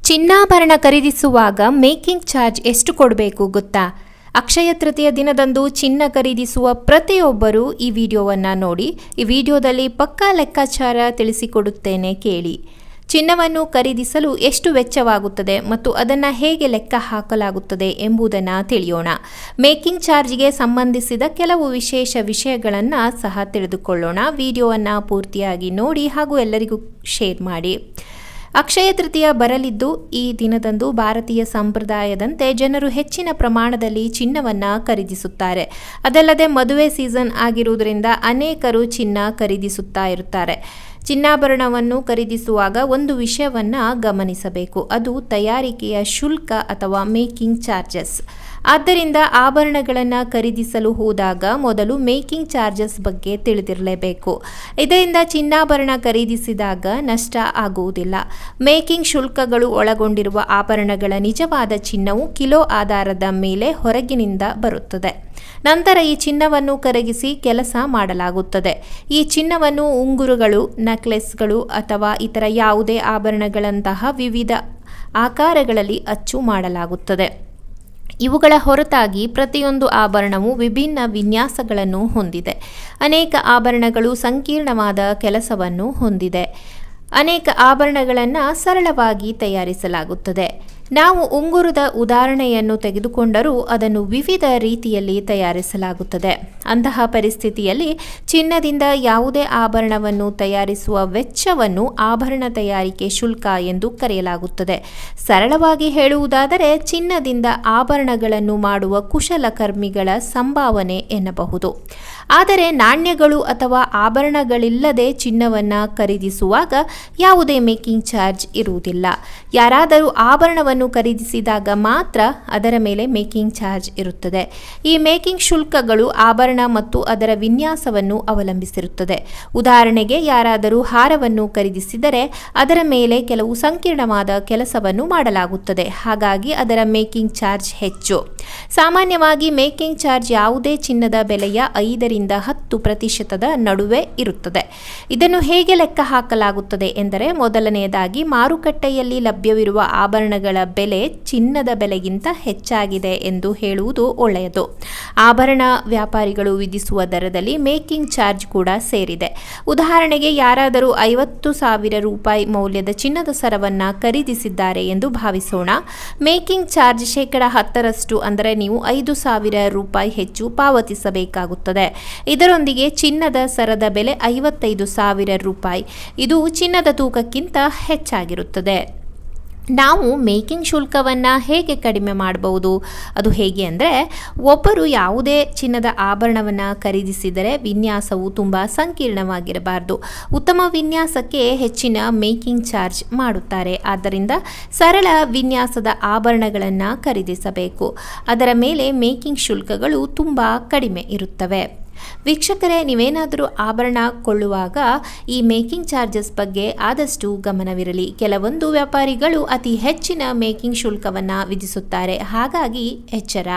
ಚಿನ್ನಾಭರಣ ಖರೀದಿಸುವಾಗ making charge ಎಷ್ಟು ಕೊಡಬೇಕು ಗೊತ್ತಾ? ಅಕ್ಷಯ ತೃತೀಯ ದಿನದಂದು ಚಿನ್ನ ಖರೀದಿಸುವ ಪ್ರತಿಯೊಬ್ಬರೂ ಈ ವಿಡಿಯೋವನ್ನು ನೋಡಿ. ಈ ವಿಡಿಯೋದಲ್ಲಿ ಪಕ್ಕಾ ಲೆಕ್ಕಾಚಾರ ತಿಳಿಸಿಕೊಡುತ್ತೇನೆ, ಕೇಳಿ. ಚಿನ್ನವನ್ನು ಖರೀದಿಸಲು ಎಷ್ಟು ವೆಚ್ಚವಾಗುತ್ತದೆ ಮತ್ತು ಅದನ್ನು ಹೇಗೆ ಲೆಕ್ಕ ಹಾಕಲಾಗುತ್ತದೆ ಎಂಬುದನ್ನು ತಿಳಿಯೋಣ. ಮೇಕಿಂಗ್ ಚಾರ್ಜ್ಗೆ ಸಂಬಂಧಿಸಿದ ಕೆಲವು ವಿಶೇಷ ವಿಷಯಗಳನ್ನು ಸಹ ತಿಳಿದುಕೊಳ್ಳೋಣ. ವಿಡಿಯೋವನ್ನು ಪೂರ್ತಿಯಾಗಿ ನೋಡಿ ಹಾಗೂ ಎಲ್ಲರಿಗೂ ಶೇರ್ ಮಾಡಿ. ಅಕ್ಷಯ ತೃತೀಯ ಬರಲಿದ್ದು ಈ ದಿನದಂದು ಭಾರತೀಯ ಸಂಪ್ರದಾಯದಂತೆ ಜನರು ಹೆಚ್ಚಿನ ಪ್ರಮಾಣದಲ್ಲಿ ಚಿನ್ನವನ್ನು ಖರೀದಿಸುತ್ತಾರೆ. ಅದಲ್ಲದೆ ಮದುವೆ ಸೀಸನ್ ಆಗಿರುವುದರಿಂದ ಅನೇಕರು ಚಿನ್ನ ಖರೀದಿಸುತ್ತಾ ಇರುತ್ತಾರೆ. ಚಿನ್ನಾಭರಣವನ್ನು ಖರೀದಿಸುವಾಗ ಒಂದು ವಿಷಯವನ್ನು ಗಮನಿಸಬೇಕು, ಅದು ತಯಾರಿಕೆಯ ಶುಲ್ಕ ಅಥವಾ ಮೇಕಿಂಗ್ ಚಾರ್ಜಸ್. ಆದ್ದರಿಂದ ಆಭರಣಗಳನ್ನು ಖರೀದಿಸಲು ಹೋದಾಗ ಮೊದಲು ಮೇಕಿಂಗ್ ಚಾರ್ಜಸ್ ಬಗ್ಗೆ ತಿಳಿದಿರಲೇಬೇಕು. ಇದರಿಂದ ಚಿನ್ನಾಭರಣ ಖರೀದಿಸಿದಾಗ ನಷ್ಟ ಆಗುವುದಿಲ್ಲ. ಮೇಕಿಂಗ್ ಶುಲ್ಕಗಳು ಒಳಗೊಂಡಿರುವ ಆಭರಣಗಳ ನಿಜವಾದ ಚಿನ್ನವು ಕಿಲೋ ಆಧಾರದ ಮೇಲೆ ಹೊರಗಿನಿಂದ ಬರುತ್ತದೆ. ನಂತರ ಈ ಚಿನ್ನವನ್ನು ಕರಗಿಸಿ ಕೆಲಸ ಮಾಡಲಾಗುತ್ತದೆ. ಈ ಚಿನ್ನವನ್ನು ಉಂಗುರಗಳು, ನೆಕ್ಲೆಸ್ಗಳು ಅಥವಾ ಇತರ ಯಾವುದೇ ಆಭರಣಗಳಂತಹ ವಿವಿಧ ಆಕಾರಗಳಲ್ಲಿ ಅಚ್ಚು ಮಾಡಲಾಗುತ್ತದೆ. ಇವುಗಳ ಹೊರತಾಗಿ ಪ್ರತಿಯೊಂದು ಆಭರಣವು ವಿಭಿನ್ನ ವಿನ್ಯಾಸಗಳನ್ನು ಹೊಂದಿದೆ. ಅನೇಕ ಆಭರಣಗಳು ಸಂಕೀರ್ಣವಾದ ಕೆಲಸವನ್ನು ಹೊಂದಿದೆ. ಅನೇಕ ಆಭರಣಗಳನ್ನು ಸರಳವಾಗಿ ತಯಾರಿಸಲಾಗುತ್ತದೆ. ನಾವು ಉಂಗುರದ ಉದಾಹರಣೆಯನ್ನು ತೆಗೆದುಕೊಂಡರೂ ಅದನ್ನು ವಿವಿಧ ರೀತಿಯಲ್ಲಿ ತಯಾರಿಸಲಾಗುತ್ತದೆ. ಅಂತಹ ಪರಿಸ್ಥಿತಿಯಲ್ಲಿ ಚಿನ್ನದಿಂದ ಯಾವುದೇ ಆಭರಣವನ್ನು ತಯಾರಿಸುವ ವೆಚ್ಚವನ್ನು ಆಭರಣ ತಯಾರಿಕೆ ಶುಲ್ಕ ಎಂದು ಕರೆಯಲಾಗುತ್ತದೆ. ಸರಳವಾಗಿ ಹೇಳುವುದಾದರೆ ಚಿನ್ನದಿಂದ ಆಭರಣಗಳನ್ನು ಮಾಡುವ ಕುಶಲಕರ್ಮಿಗಳ ಸಂಭಾವನೆ ಎನ್ನಬಹುದು. ಆದರೆ ನಾಣ್ಯಗಳು ಅಥವಾ ಆಭರಣಗಳಿಲ್ಲದೆ ಚಿನ್ನವನ್ನು ಖರೀದಿಸುವಾಗ ಯಾವುದೇ ಮೇಕಿಂಗ್ ಚಾರ್ಜ್ ಇರುವುದಿಲ್ಲ. ಯಾರಾದರೂ ಆಭರಣವನ್ನು ಖರೀದಿಸಿದಾಗ ಮಾತ್ರ ಅದರ ಮೇಲೆ ಮೇಕಿಂಗ್ ಚಾರ್ಜ್ ಇರುತ್ತದೆ. ಈ ಮೇಕಿಂಗ್ ಶುಲ್ಕಗಳು ಆಭರಣ ಮತ್ತು ಅದರ ವಿನ್ಯಾಸವನ್ನು ಅವಲಂಬಿಸಿರುತ್ತದೆ. ಉದಾಹರಣೆಗೆ, ಯಾರಾದರೂ ಹಾರವನ್ನು ಖರೀದಿಸಿದರೆ ಅದರ ಮೇಲೆ ಕೆಲವು ಸಂಕೀರ್ಣವಾದ ಕೆಲಸವನ್ನು ಮಾಡಲಾಗುತ್ತದೆ. ಹಾಗಾಗಿ ಅದರ ಮೇಕಿಂಗ್ ಚಾರ್ಜ್ ಹೆಚ್ಚು. ಸಾಮಾನ್ಯವಾಗಿ ಮೇಕಿಂಗ್ ಚಾರ್ಜ್ ಯಾವುದೇ ಚಿನ್ನದ ಬೆಲೆಯ 5-10% ನಡುವೆ ಇರುತ್ತದೆ. ಇದನ್ನು ಹೇಗೆ ಲೆಕ್ಕ ಹಾಕಲಾಗುತ್ತದೆ ಎಂದರೆ, ಮೊದಲನೆಯದಾಗಿ ಮಾರುಕಟ್ಟೆಯಲ್ಲಿ ಲಭ್ಯವಿರುವ ಆಭರಣಗಳ ಬೆಲೆ ಚಿನ್ನದ ಬೆಲೆಗಿಂತ ಹೆಚ್ಚಾಗಿದೆ ಎಂದು ಹೇಳುವುದು ಒಳ್ಳೆಯದು. ಆಭರಣ ವ್ಯಾಪಾರಿಗಳು ವಿಧಿಸುವ ದರದಲ್ಲಿ ಮೇಕಿಂಗ್ ಚಾರ್ಜ್ ಕೂಡ ಸೇರಿದೆ. ಉದಾಹರಣೆಗೆ, ಯಾರಾದರೂ 50,000 ರೂಪಾಯಿ ಮೌಲ್ಯದ ಚಿನ್ನದ ಸರವನ್ನು ಖರೀದಿಸಿದ್ದಾರೆ ಎಂದು ಭಾವಿಸೋಣ. ಮೇಕಿಂಗ್ ಚಾರ್ಜ್ 10% ಅಂದರೆ ನೀವು 5,000 ರೂಪಾಯಿ ಹೆಚ್ಚು ಪಾವತಿಸಬೇಕಾಗುತ್ತದೆ. ಇದರೊಂದಿಗೆ ಚಿನ್ನದ ಸರದ ಬೆಲೆ 55,000 ರೂಪಾಯಿ. ಇದು ಚಿನ್ನದ ತೂಕಕ್ಕಿಂತ ಹೆಚ್ಚಾಗಿರುತ್ತದೆ. ನಾವು ಮೇಕಿಂಗ್ ಶುಲ್ಕವನ್ನು ಹೇಗೆ ಕಡಿಮೆ ಮಾಡಬಹುದು? ಅದು ಹೇಗೆ ಅಂದರೆ, ಒಬ್ಬರು ಯಾವುದೇ ಚಿನ್ನದ ಆಭರಣವನ್ನು ಖರೀದಿಸಿದರೆ ವಿನ್ಯಾಸವು ತುಂಬ ಸಂಕೀರ್ಣವಾಗಿರಬಾರದು. ಉತ್ತಮ ವಿನ್ಯಾಸಕ್ಕೆ ಹೆಚ್ಚಿನ ಮೇಕಿಂಗ್ ಚಾರ್ಜ್ ಮಾಡುತ್ತಾರೆ. ಆದ್ದರಿಂದ ಸರಳ ವಿನ್ಯಾಸದ ಆಭರಣಗಳನ್ನು ಖರೀದಿಸಬೇಕು. ಅದರ ಮೇಲೆ ಮೇಕಿಂಗ್ ಶುಲ್ಕಗಳು ತುಂಬ ಕಡಿಮೆ ಇರುತ್ತವೆ. ವೀಕ್ಷಕರೇ, ನೀವೇನಾದರೂ ಆಭರಣ ಕೊಳ್ಳುವಾಗ ಈ ಮೇಕಿಂಗ್ ಚಾರ್ಜಸ್ ಬಗ್ಗೆ ಆದಷ್ಟು ಗಮನವಿರಲಿ. ಕೆಲವೊಂದು ವ್ಯಾಪಾರಿಗಳು ಅತಿ ಹೆಚ್ಚಿನ ಮೇಕಿಂಗ್ ಶುಲ್ಕವನ್ನು ವಿಧಿಸುತ್ತಾರೆ. ಹಾಗಾಗಿ ಎಚ್ಚರ.